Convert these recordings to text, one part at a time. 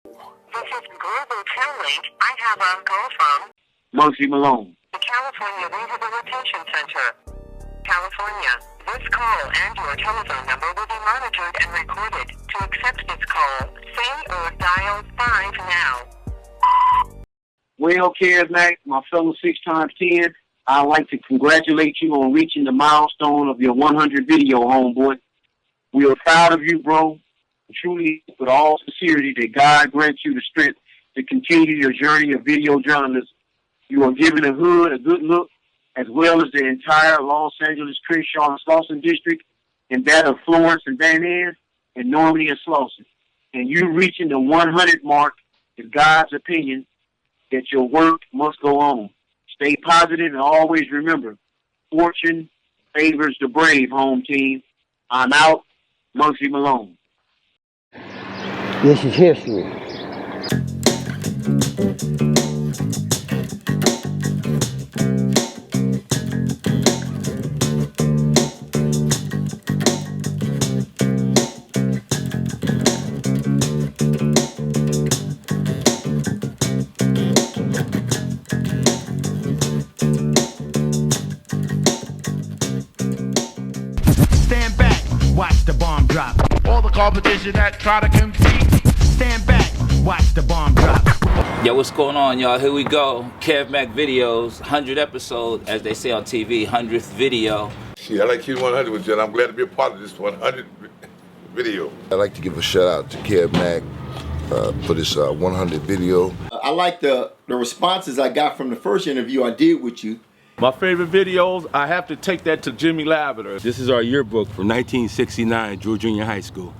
This is Global Link. I have a call from Muggsy Malone. the California Rehabilitation Center. California. This call and your telephone number will be monitored and recorded. To accept this call, say or dial 5 now. Well, Mac, my fellow 6x10, I'd like to congratulate you on reaching the milestone of your 100 video, homeboy. We are proud of you, bro. Truly, with all sincerity, that God grants you the strength to continue your journey of video journalism. You are giving the hood a good look, as well as the entire Los Angeles, Crenshaw, and Slauson district, and that of Florence and Van Ness, and Normandy and Slauson. And you reaching the 100 mark is God's opinion that your work must go on. Stay positive and always remember, fortune favors the brave, home team. I'm out. Muggsy Malone. This is history. Stand back, watch the bomb drop. All the competition that try to compete, stand back, watch the bomb drop. Yo, what's going on, y'all? Here we go. Kev Mac Videos, 100 episode, as they say on TV, 100th video. Shit, I like Q100 with you, and I'm glad to be a part of this 100 video. I'd like to give a shout out to Kev Mac for this 100 video. I like the responses I got from the first interview I did with you. My favorite videos, I have to take that to Jimmy Lavender. This is our yearbook from 1969, Drew Junior High School.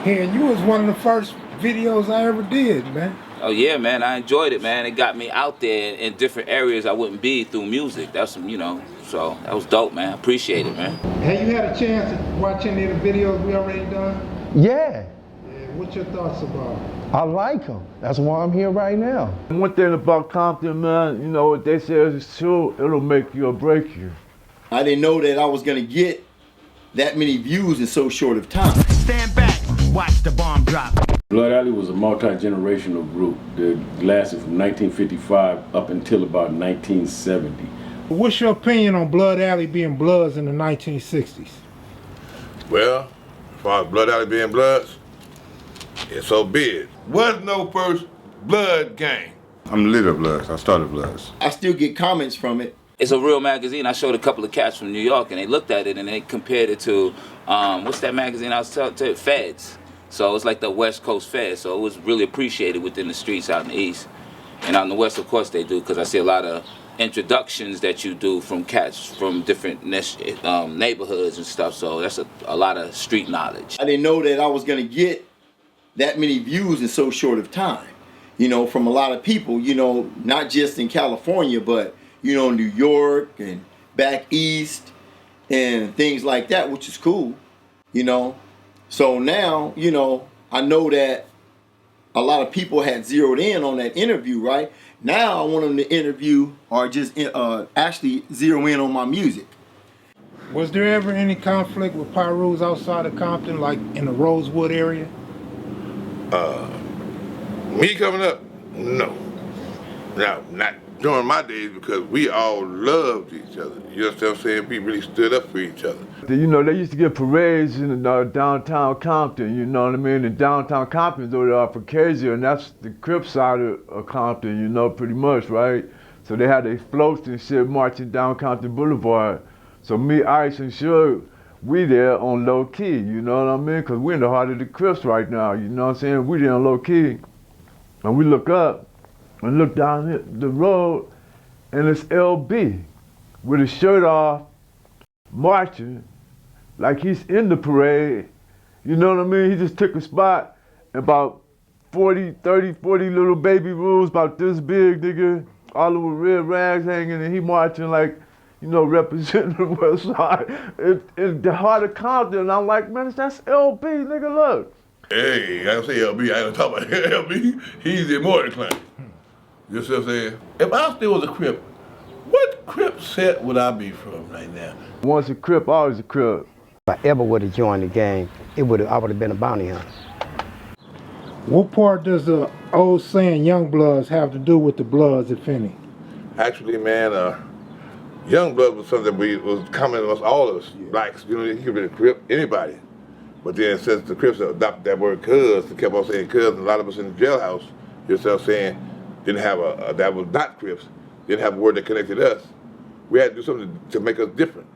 And you was one of the first videos I ever did, man. Oh yeah, man, I enjoyed it, man. It got me out there in different areas I wouldn't be through music. That's some, so that was dope, man. Appreciate it, man. Have you had a chance to watch any of the videos we already done? Yeah, What's your thoughts about it? I like them. That's why I'm here right now. One thing about Compton, man, what they say is true, it'll make you or break you. I didn't know that I was gonna get that many views in so short of time. Stand back, watch the bomb drop. Blood Alley was a multi-generational group that lasted from 1955 up until about 1970. What's your opinion on Blood Alley being Bloods in the 1960s? Well, as far as Blood Alley being Bloods, it's so big. Was no first Blood gang. I'm the leader of Bloods. I started Bloods. I still get comments from it. It's a real magazine. I showed a couple of cats from New York, and they looked at it and they compared it to, what's that magazine I was telling you? Feds. So it's like the West Coast Feds. So it was really appreciated within the streets out in the East. And out in the West, of course, they do, because I see a lot of introductions that you do from cats from different neighborhoods and stuff. So that's a lot of street knowledge. I didn't know that I was gonna get that many views in so short of time. From a lot of people, not just in California, but, New York and back east and things like that, which is cool, So now, I know that a lot of people had zeroed in on that interview, right? Now I want them to interview or just actually zero in on my music. Was there ever any conflict with Pyrus outside of Compton, like in the Rosewood area? Me coming up, no. Now, not during my days, because we all loved each other. You understand what I'm saying? We really stood up for each other. They used to get parades in downtown Compton, you know what I mean? And downtown Compton's over there for Kezia, and that's the Crip side of Compton, pretty much, right? So they had their floats and shit marching down Compton Boulevard. So me, Ice, and Suge, we there on low key, you know what I mean? Because we're in the heart of the Crips right now, you know what I'm saying? We there on low key. And we look up and look down the road, and it's LB with his shirt off, marching like he's in the parade. You know what I mean? He just took a spot, about 40 little baby rules about this big, nigga, all over red rags hanging, and he marching like, representing the West Side. It's the heart of Compton, and I'm like, man, that's LB, nigga, look. Hey, I don't say LB, I ain't talking about LB. He's in more inclined. You see what I'm saying? If I still was a Crip, what Crip set would I be from right now? Once a Crip, always a Crip. If I ever would have joined the gang, I would have been a bounty hunter. What part does the old saying young bloods have to do with the bloods, if any? Actually, man, young blood was something was common amongst all of us, blacks. You know, you could be a Crip, anybody. But then since the Crips adopted that word cuz, they kept on saying cuz, and a lot of us in the jailhouse, yourself saying, didn't have that was not Crips, didn't have a word that connected us. We had to do something to make us different.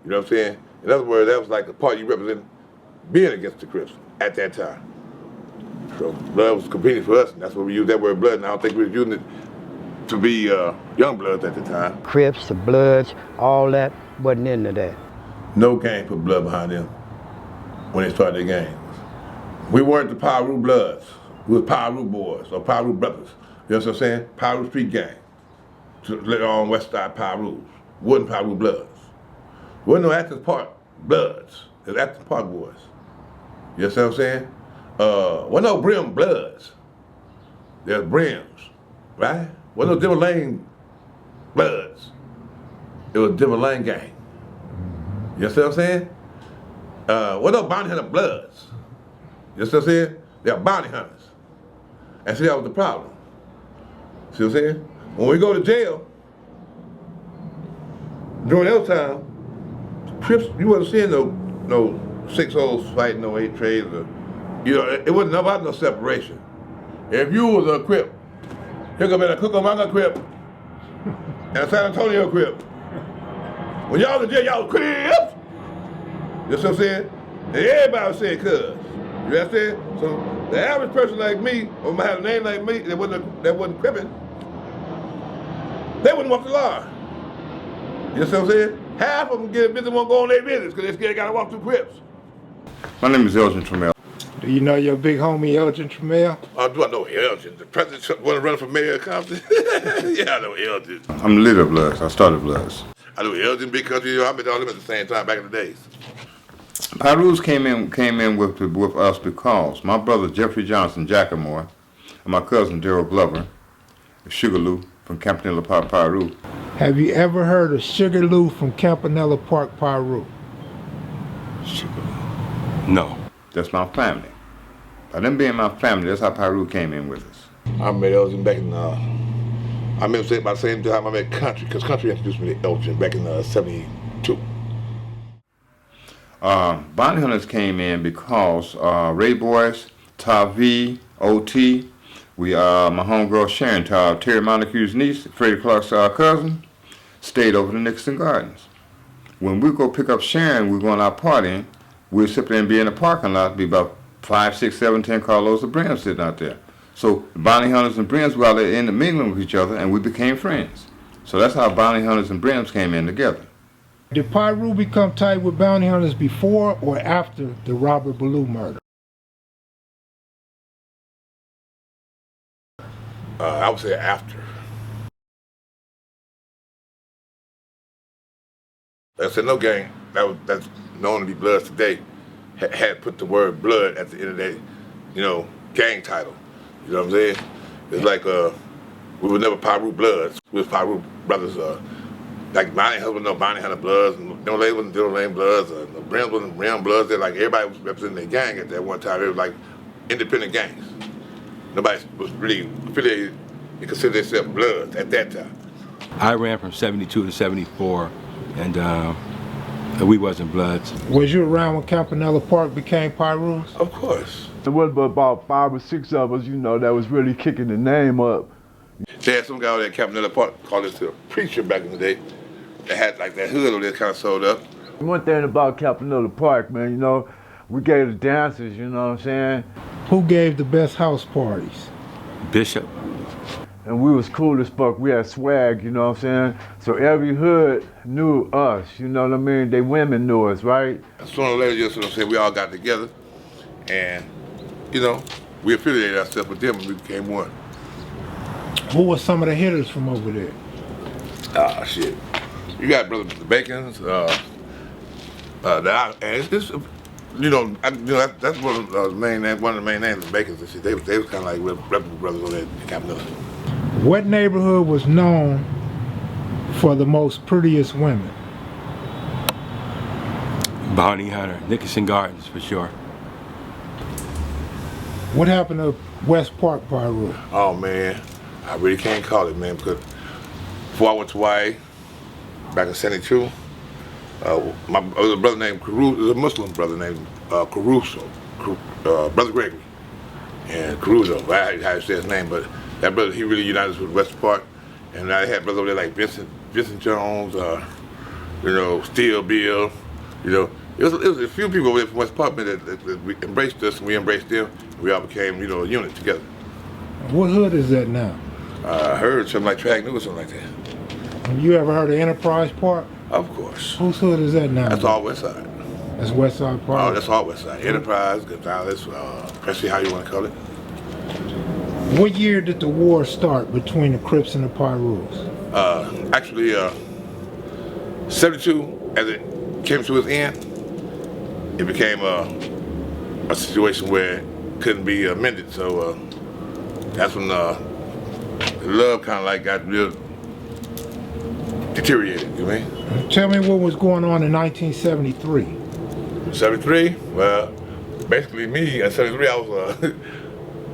You know what I'm saying? In other words, that was like the part you represent being against the Crips at that time. So blood was competing for us, and that's why we used that word blood, and I don't think we were using it to be young bloods at the time. Crips, the Bloods, all that wasn't into that. No gang put blood behind them when they started their gangs. We weren't the Piru Bloods. We were Piru Boys or Piru Brothers. You know what I'm saying? Piru Street Gang. Later on, West Side Pirus. Wasn't Piru Bloods. Wasn't no Athens Park Bloods. It was Athens Park Boys. You know what I'm saying? Wasn't no Brim Bloods. There's Brims, right? Wasn't no Dimmer Lane Bloods. It was Dimmer Lane Gang. You know what I'm saying? What no bounty hunter Bloods? You know what I'm saying? They're bounty hunters. And see, that was the problem. See what I'm saying? When we go to jail, during that time, Crips, you wasn't seeing no 6-0s fighting, no 8 trades, or, you know, it wasn't about no separation. If you was a Crip, here come in a Cucamonga Crip and a San Antonio Crip. When y'all was in jail, y'all was Crips. You know what I'm saying? And everybody was saying cuz. You understand? So the average person like me, or might have a name like me, that wasn't Crippin', they wouldn't walk the line. You know what I'm saying? Half of them get a business, won't go on their business because they're scared they gotta walk through Crips. My name is Elgin Trammell. Do you know your big homie Elgin Trammell? Do I know Elgin? The president want to run for mayor of Compton? Yeah, I know Elgin. I'm the leader of Bloods. I started Bloods. I know Elgin, Big Country. You know, I met all them at the same time back in the days. Pirus came in with us because my brother Jeffrey Johnson, Jackamore, and my cousin Daryl Glover, Sugarloo from Campanella Park, Piru. Have you ever heard of Sugarloo from Campanella Park, Piru? Sugarloo? No. That's my family. By them being my family, that's how Piru came in with us. I met Elgin back in, I met him about the same time I met Country, because Country introduced me to Elgin back in 72. Bounty Hunters came in because Ray Boys, Tavi, OT, my homegirl Sharon, Terry Montague's niece, Freddie Clark's cousin, stayed over in Nicholson Gardens. When we go pick up Sharon, we're going out partying, we'd sit there and be in the parking lot, be about 5, 6, 7, 10 carloads of Brims sitting out there. So Bounty Hunters and Brims were out there intermingling with each other, and we became friends. So that's how Bounty Hunters and Brims came in together. Did Piru become tight with bounty hunters before or after the Robert Ballou murder? I would say after. That's no gang that's known to be Bloods today had put the word blood at the end of that, you know, gang title. You know what I'm saying? It's like we were never Piru Bloods. We was Piru Brothers. Like Bounty Hunter was no Bounty Hunter Bloods, and no Lane wasn't Diddle Lane Bloods, and the Brims wasn't Brim Bloods. They're like everybody was representing their gang at that one time. It was like independent gangs. Nobody was really affiliated and considered themselves Bloods at that time. I ran from 72 to 74, and we wasn't Bloods. Was you around when Campanella Park became Pirus? Of course. There was about 5 or 6 of us, you know, that was really kicking the name up. They had some guy over there at Campanella Park called us the preacher back in the day. They had like that hood over there kind of sold up. One thing about Campanella Park, man, you know, we gave the dancers, you know what I'm saying? Who gave the best house parties? Bishop. And we was cool as fuck. We had swag, you know what I'm saying? So every hood knew us, you know what I mean? They women knew us, right? Sooner or later, just what I'm saying, we all got together and, you know, we affiliated ourselves with them and we became one. Who were some of the hitters from over there? Shit. You got Brother the Bacons, and it's just, you know, that's one of the main names of the Bacons and shit. They was kind of like reputable brothers over there in Campanella. What neighborhood was known for the most prettiest women? Bounty Hunter, Nicholson Gardens for sure. What happened to West Park Piru? Oh man, I really can't call it, man, because before I went to Hawaii, back in '72, my other brother named Caruso, there's a Muslim brother named Caruso, Brother Gregory, and Caruso, I how to say his name, but that brother, he really united us with West Park, and I had brothers over there like Vincent Jones, you know, Steel Bill, you know, it was a few people over there from West Park that we embraced us and we embraced them, and we all became, you know, a unit together. What hood is that now? I heard something like Track New or something like that. Have you ever heard of Enterprise Park? Of course. Whose hood is that now? That's all West Side. That's West Side Park? Oh, that's all West Side. Enterprise, Gonzales, Presley, how you want to call it. What year did the war start between the Crips and the Pirus? Actually, 72, as it came to its end, it became a situation where it couldn't be amended. So that's when the love kind of like got real deteriorated, you mean? Tell me what was going on in 1973. 73? Well, basically me, at 73, I was,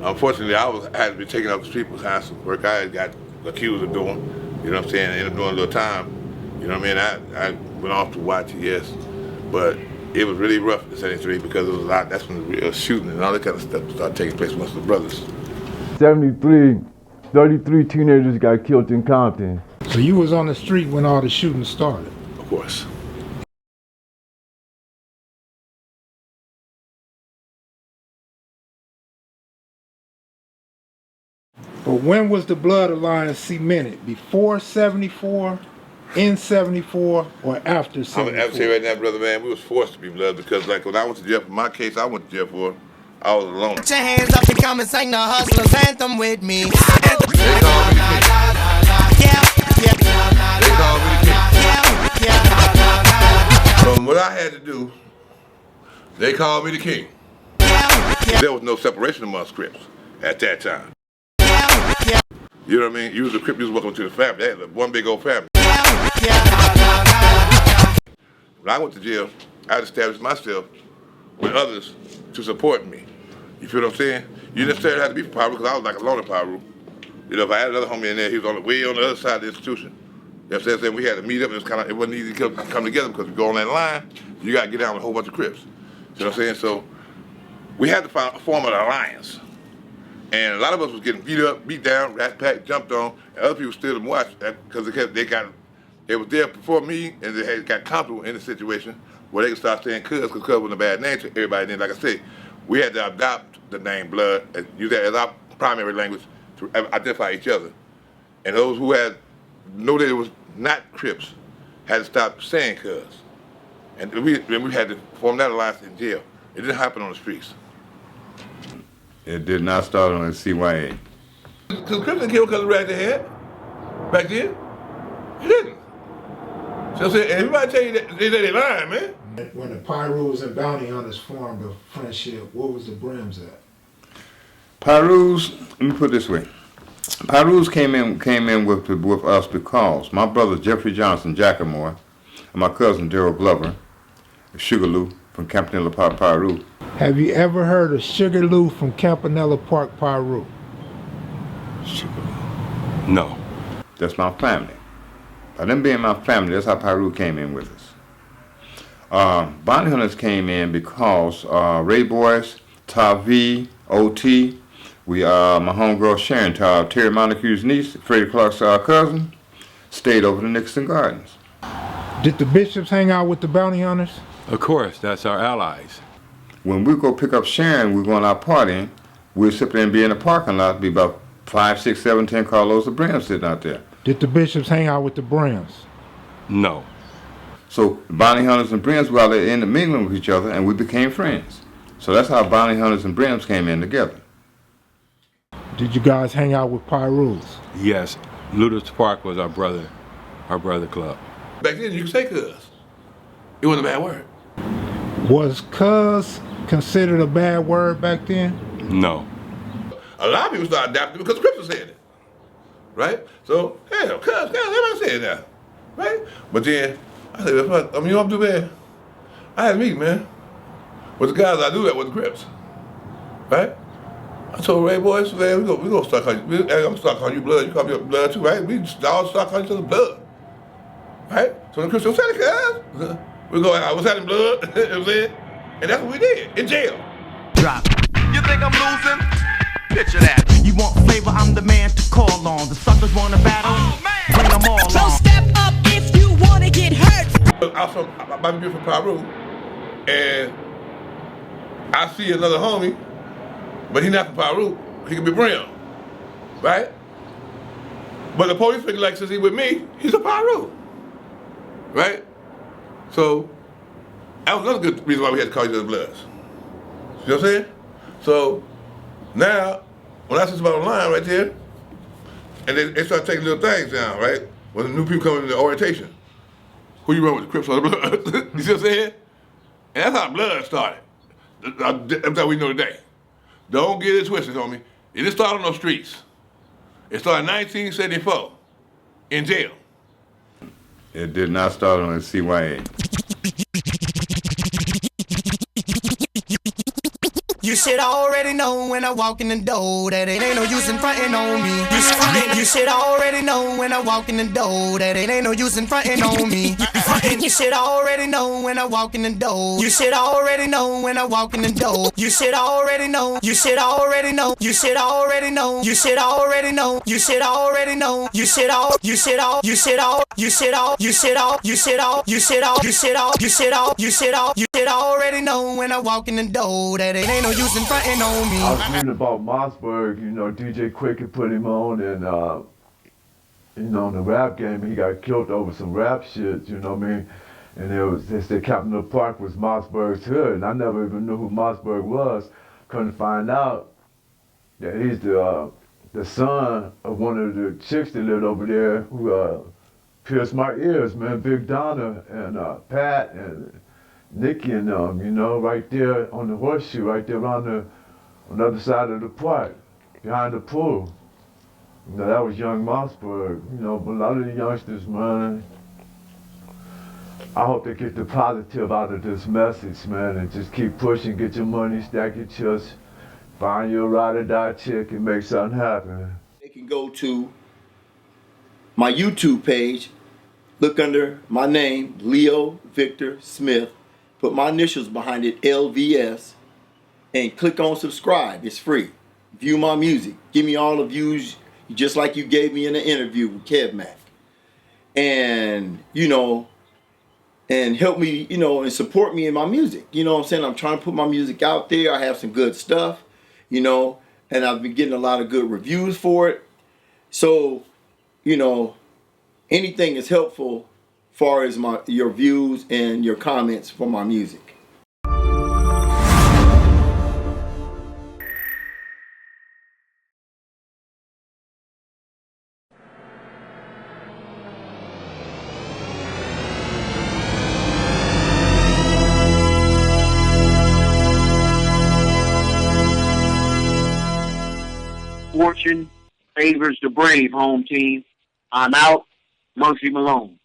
unfortunately, I had to be taken off the street behind some work I had got accused of doing. You know what I'm saying? I ended up doing a little time. You know what I mean? I went off to watch, yes. But it was really rough in 73 because it was a lot, that's when the real shooting and all that kind of stuff started taking place amongst the brothers. 73, 33 teenagers got killed in Compton. So you was on the street when all the shooting started? Of course. But when was the Blood Alliance cemented? Before 74, in 74, or after 74? I'm gonna say right now, brother man, we was forced to be blood because like when I went to jail for my case, I went to jail for, I was alone. Put your hands up and come and sing the Hustlers anthem with me. They called me the king. They called me the king. From what I had to do, they called me the king. There was no separation amongst Crips at that time. You know what I mean? You was a Crip, you was welcome to the family. They had one big old family. When I went to jail, I had established myself with others to support me. You feel what I'm saying? You didn't necessarily have to be from Piru because I was like a loner Piru. You know, if I had another homie in there, he was way on the other side of the institution. You know what I'm saying? We had to meet up and it wasn't easy to come together because we go on that line, you got to get down with a whole bunch of Crips. You know what I'm saying? So we had to form an alliance. And a lot of us was getting beat up, beat down, rat packed, jumped on, and other people stood and watched because they was there before me and they had got comfortable in the situation where they could start saying cuz, because cuz was a bad name to everybody. Then, like I say, we had to adopt the name Blood and use that as our primary language to identify each other. And those who had know that it was not Crips had to stop saying cuz. And we had to form that alliance in jail. It didn't happen on the streets. It did not start on the CYA. Because Crips didn't kill because of the head back then. He didn't. So I'm saying, everybody tell you that they lying, man. When the Pirus and Bounty Hunters formed a friendship, what was the Brims at? Pirus, let me put it this way. Pirus came in with us because my brother Jeffrey Johnson, Jackamore, and my cousin Daryl Glover, Sugarloo from Campanella Park, Piru. Have you ever heard of Sugarloo from Campanella Park, Piru? Sugarloo? No. That's my family. By them being my family, that's how Piru came in with us. Bounty Hunters came in because Ray Boyce, Tavi, OT, my homegirl Sharon, Terry Montague's niece, Freddie Clark's cousin, stayed over the Nicholson Gardens. Did the Bishops hang out with the Bounty Hunters? Of course, that's our allies. When we go pick up Sharon, we're going out partying, we'll sit there and be in the parking lot, be about 5, 6, 7, 10 carloads of Brims sitting out there. Did the Bishops hang out with the Brims? No. So Bounty Hunters and Brims were out there intermingling with each other, and we became friends. So that's how Bounty Hunters and Brims came in together. Did you guys hang out with Pirus? Yes. Ludus Park was our brother club. Back then, you could say cuz. It wasn't a bad word. Was cuz considered a bad word back then? No. A lot of people started adapting because Crips was saying it. Right? So, hell, cuz, everybody saying that. Right? But then, I said, you know what I'm doing, man? I had a meeting, man. With the guys I do that with the Crips. Right? I told Ray Boys, man, we gonna start calling you. I'm start calling you Blood. You call me Blood too, right? We all start calling each other Blood, right? So the Christian said, "Cuz we go, what's happening, Blood?" You know what I'm saying? And that's what we did in jail. Drop. You think I'm losing? Picture that. You want flavor? I'm the man to call on. The suckers want to battle. Oh, man. Bring them all So on. step up if you wanna get hurt. I'm from Bobby B from Peru, and I see another homie, but he's not from Peru. He could be brown, right? But the police figure like, since he with me, he's a Peru, right? So that was another good reason why we had to call each other Bloods. You know what I'm saying? So now, when I see somebody online right there, and they start taking little things down, right? When the new people come in the orientation, who you run with, the Crips or the Bloods? You see what I'm saying? And that's how Blood started. That's how we know today. Don't get it twisted, homie. It didn't start on those streets. It started in 1974 in jail. It did not start on the CYA. You should already know when I walk in the door that it ain't no use in frontin' on me. You should already know when I walk in the door that it ain't no use in frontin' on me. You should already know when I walk in the door. You should already know when I walk in the door. You should already know. You should already know. You should already know. You should already know. You should already know. You should all. You should all. You should all. You should all. You should all. You should all. You should all. You should all. You should all. You should all. You should already know when I walk in the door that it ain't no use in frontin' on me. I was reading about Mossberg, you know, DJ Quick had put him on, and, you know, in the rap game, he got killed over some rap shit, you know what I mean? And they said Captain of the Park was Mossberg's hood, and I never even knew who Mossberg was. Couldn't find out that he's the son of one of the chicks that lived over there who pierced my ears, man, Big Donna and Pat and Nikki and them, you know, right there on the horseshoe, right there on the other side of the park, behind the pool. You know, that was young Mossberg, you know, but a lot of the youngsters, man, I hope they get the positive out of this message, man, and just keep pushing, get your money, stack your chips, find your ride or die chick and make something happen. They can go to my YouTube page, look under my name, Leo Victor Smith, put my initials behind it, LVS, and click on subscribe. It's free. View my music. Give me all the views just like you gave me in the interview with Kev Mack. And, you know, and help me, you know, and support me in my music. You know what I'm saying? I'm trying to put my music out there. I have some good stuff, you know, and I've been getting a lot of good reviews for it. So, you know, anything is helpful as far as your views and your comments for my music. Fortune favors the brave, home team. I'm out. Murphy Malone.